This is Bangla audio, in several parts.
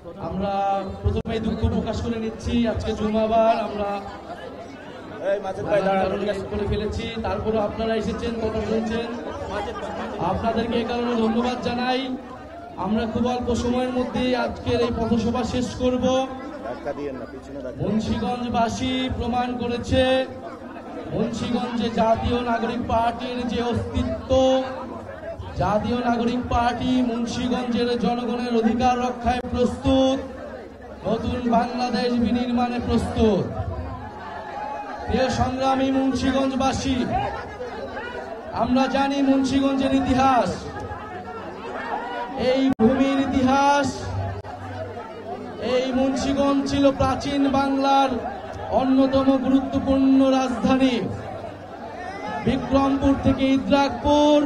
আমরা প্রথমে দুঃখ প্রকাশ করে নিচ্ছি, আজকে জুমাবার আমরা করে ফেলেছি, তারপরে আপনারা এসেছেন, কথা বলছেন, আপনাদেরকে এই কারণে ধন্যবাদ জানাই। আমরা খুব অল্প সময়ের মধ্যে আজকের এই পথসভা শেষ করব। মুন্সিগঞ্জবাসী প্রমাণ করেছে মুন্সিগঞ্জে জাতীয় নাগরিক পার্টির যে অস্তিত্ব, জাতীয় নাগরিক পার্টি মুন্সিগঞ্জের জনগণের অধিকার রক্ষায় প্রস্তুত, নতুন বাংলাদেশ বিনির্মাণে প্রস্তুত। প্রিয় সংগ্রামী মুন্সিগঞ্জবাসী, আমরা জানি মুন্সিগঞ্জের ইতিহাস, এই ভূমির ইতিহাস। এই মুন্সিগঞ্জ ছিল প্রাচীন বাংলার অন্যতম গুরুত্বপূর্ণ রাজধানী। বিক্রমপুর থেকে ইদ্রাকপুর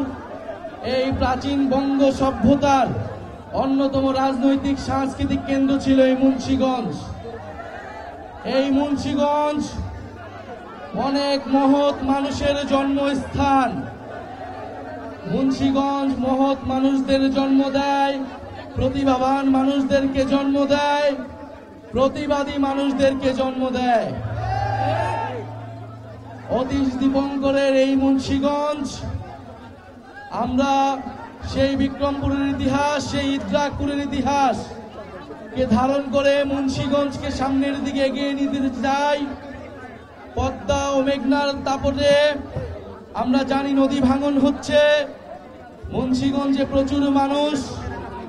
এই প্রাচীন বঙ্গ সভ্যতার অন্যতম রাজনৈতিক সাংস্কৃতিক কেন্দ্র ছিল এই মুন্সিগঞ্জ। এই মুন্সিগঞ্জ অনেক মহৎ মানুষের জন্মস্থান। মুন্সিগঞ্জ মহৎ মানুষদের জন্ম দেয়, প্রতিভাবান মানুষদেরকে জন্ম দেয়, প্রতিবাদী মানুষদেরকে জন্ম দেয়। অতীশ দীপঙ্করের এই মুন্সিগঞ্জ, আমরা সেই বিক্রমপুরের ইতিহাস, সেই ইদ্রাকপুরের ইতিহাস কে ধারণ করে মুন্সিগঞ্জকে সামনের দিকে এগিয়ে নিতে চাই। পদ্মা ও মেঘনার দাপটে আমরা জানি নদী ভাঙন হচ্ছে। মুন্সিগঞ্জে প্রচুর মানুষ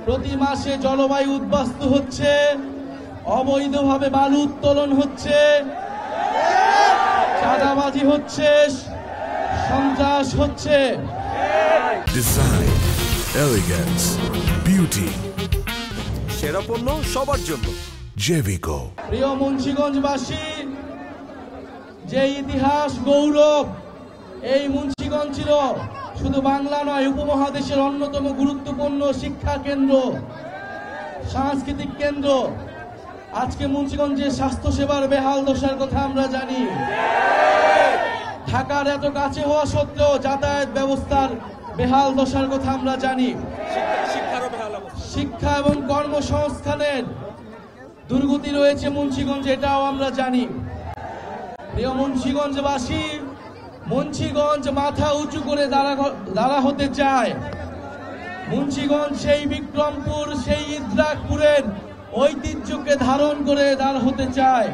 প্রতি মাসে জলবায়ু উদ্বাস্তু হচ্ছে, অবৈধভাবে বালু উত্তোলন হচ্ছে, চাঁদাবাজি হচ্ছে, সন্ত্রাস হচ্ছে। ডিজাইন, এলিগেন্স, বিউটি, সেরা পণ্য সবার জন্য জেভিকো। প্রিয় মুন্সিগঞ্জবাসী, যে ইতিহাস গৌরব এই মুন্সিগঞ্জ ছিল শুধু বাংলা নয়, উপমহাদেশের অন্যতম গুরুত্বপূর্ণ শিক্ষা কেন্দ্র, সাংস্কৃতিক কেন্দ্র। আজকে মুন্সিগঞ্জের স্বাস্থ্য সেবার বেহাল দশার কথা আমরা জানি। ঢাকার এত কাছে হওয়া সত্ত্বেও যাতায়াত ব্যবস্থার বেহাল দশার কথা আমরা জানি। শিক্ষা এবং কর্মসংস্থানের দুর্গতি রয়েছে মুন্সিগঞ্জে, এটাও আমরা জানি। প্রিয় মুন্সিগঞ্জবাসী, মুন্সিগঞ্জ মাথা উঁচু করে দাঁড়া হতে চায়। মুন্সিগঞ্জ সেই বিক্রমপুর, সেই ইদ্রাকপুরের ঐতিহ্যকে ধারণ করে দাঁড় হতে চায়।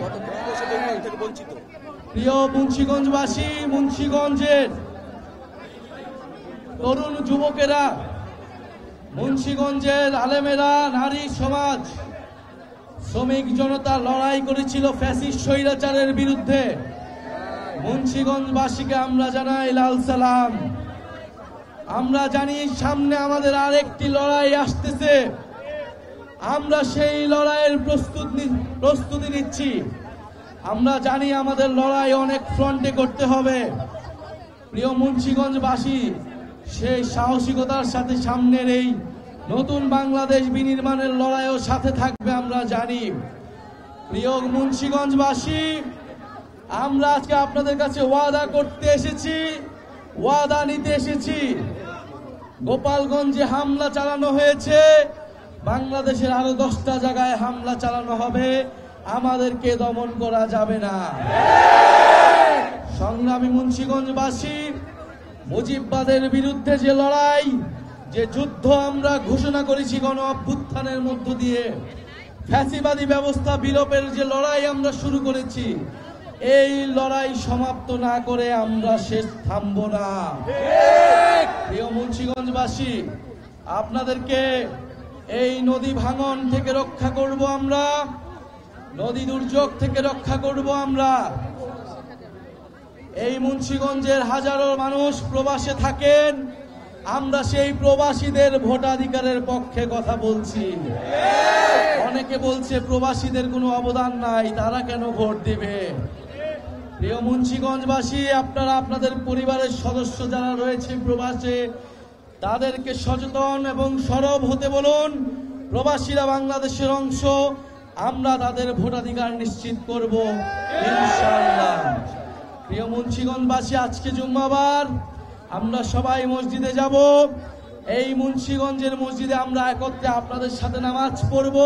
প্রিয় মুন্সিগঞ্জবাসী, মুন্সিগঞ্জের তরুণ যুবকেরা, মুন্সিগঞ্জের আলেমেরা, নারী সমাজ, শ্রমিক জনতা লড়াই করেছিল ফ্যাসিস্ট স্বৈরাচারের বিরুদ্ধে। মুন্সিগঞ্জবাসীকে আমরা জানাই লাল সালাম। আমরা জানি সামনে আমাদের আরেকটি লড়াই আসতেছে, আমরা সেই লড়াইয়ের প্রস্তুতি নিচ্ছি। আমরা জানি আমাদের লড়াই অনেক ফ্রন্টে করতে হবে। প্রিয় মুন্সিগঞ্জবাসী, সেই সাহসিকতার সাথে সামনের এই নতুন বাংলাদেশ বিনির্মাণের লড়াইও সাথে থাকবে আমরা জানি। প্রিয় মুন্সিগঞ্জবাসী, আমরা আজকে আপনাদের কাছে ওয়াদা করতে এসেছি, ওয়াদা নিতে এসেছি। গোপালগঞ্জে হামলা চালানো হয়েছে, বাংলাদেশের আরো 10টা জায়গায় হামলা চালানো হবে, আমাদেরকে দমন করা যাবে না। সংগ্রামী মুন্সিগঞ্জবাসী, মুজিববাদের বিরুদ্ধে যে লড়াই, যে যুদ্ধ আমরা ঘোষণা করেছি গণ অভ্যুত্থানের মধ্য দিয়ে, ফ্যাসিবাদী ব্যবস্থা বিলোপের যে লড়াই আমরা শুরু করেছি, এই লড়াই সমাপ্ত না করে আমরা শেষ থামব না। প্রিয় মুন্সিগঞ্জবাসী, আপনাদেরকে এই নদী ভাঙন থেকে রক্ষা করব আমরা, নদী দুর্যোগ থেকে রক্ষা করব আমরা। এই মুন্সিগঞ্জের হাজারো মানুষ প্রবাসে থাকেন, আমরা সেই প্রবাসীদের ভোটাধিকারের পক্ষে কথা বলছি। অনেকে বলছে প্রবাসীদের কোনো অবদান নাই, তারা কেন ভোট দিবে? প্রিয় মুন্সিগঞ্জবাসী, আপনারা আপনাদের পরিবারের সদস্য যারা রয়েছে প্রবাসে, তাদেরকে সচেতন এবং সরব হতে বলুন। প্রবাসীরা বাংলাদেশের অংশ, আমরা তাদের ভোটাধিকার নিশ্চিত করব ইনশাআল্লাহ। প্রিয় মুন্সিগঞ্জবাসী, আজকে জুম্মাবার, আমরা সবাই মসজিদে যাব। এই মুন্সিগঞ্জের মসজিদে আমরা একত্রে আপনাদের সাথে নামাজ পড়ব।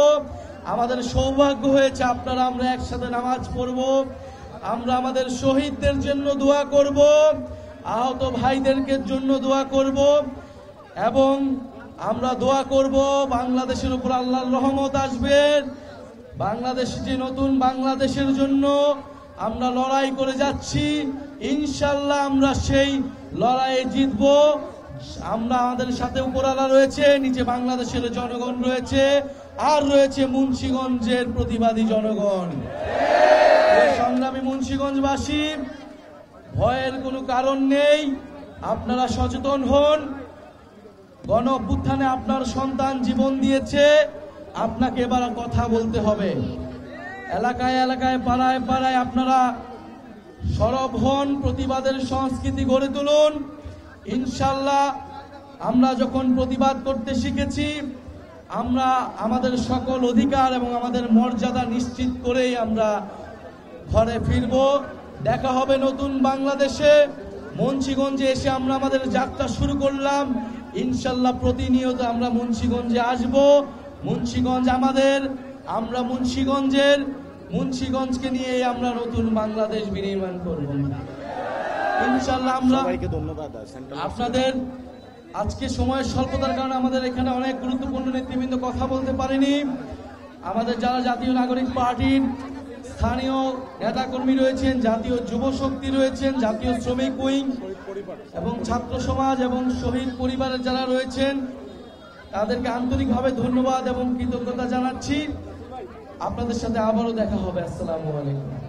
আমাদের সৌভাগ্য হয়েছে আপনারা আমরা একসাথে নামাজ পড়ব, আমরা আমাদের শহীদদের জন্য দোয়া করব, আহত ভাইদেরকে জন্য দোয়া করব এবং আমরা দোয়া করব বাংলাদেশের উপর আল্লাহর রহমত আসবে। বাংলাদেশ যে নতুন বাংলাদেশের জন্য আমরা লড়াই করে যাচ্ছি, ইনশাআল্লাহ আমরা সেই লড়াইয়ে জিতব। আমরা আমাদের সাথে উপরওয়ালা রয়েছে, নিচে বাংলাদেশের জনগণ রয়েছে, আর রয়েছে মুন্সিগঞ্জের প্রতিবাদী জনগণ। সংগ্রামী মুন্সিগঞ্জবাসী, ভয়ের কোনো কারণ নেই, আপনারা সচেতন হন। গণ অভ্যুত্থানে আপনার সন্তান জীবন দিয়েছে, আপনাকে এবার কথা বলতে হবে। এলাকায় এলাকায় পাড়ায় পাড়ায় আপনারা সরব হন, প্রতিবাদের সংস্কৃতি গড়ে তুলুন। ইনশাআল্লাহ আমরা যখন প্রতিবাদ করতে শিখেছি, আমরা আমাদের সকল অধিকার এবং আমাদের মর্যাদা নিশ্চিত করেই আমরা ঘরে ফিরব। দেখা হবে নতুন বাংলাদেশে। মুন্সিগঞ্জে এসে আমরা আমাদের যাত্রা শুরু করলাম, ইনশাআল্লাহ প্রতিনিয়ত আমরা মুন্সিগঞ্জে আসব। মুন্সিগঞ্জ আমাদের, আমরা মুন্সিগঞ্জকে নিয়ে আমরা নতুন বাংলাদেশ বিনির্মাণ করব ইনশাআল্লাহ। আমরা আপনাদের আজকে সময়ের স্বল্পতার কারণে আমাদের এখানে অনেক গুরুত্বপূর্ণ নেতৃবৃন্দ কথা বলতে পারেনি। আমাদের যারা জাতীয় নাগরিক পার্টির স্থানীয় নেতাকর্মী রয়েছেন, জাতীয় যুব শক্তি রয়েছেন, জাতীয় শ্রমিক উইং এবং ছাত্র সমাজ এবং শহীদ পরিবারের যারা রয়েছেন, তাদেরকে আন্তরিকভাবে ধন্যবাদ এবং কৃতজ্ঞতা জানাচ্ছি। আপনাদের সাথে আবারও দেখা হবে। আসসালামু আলাইকুম।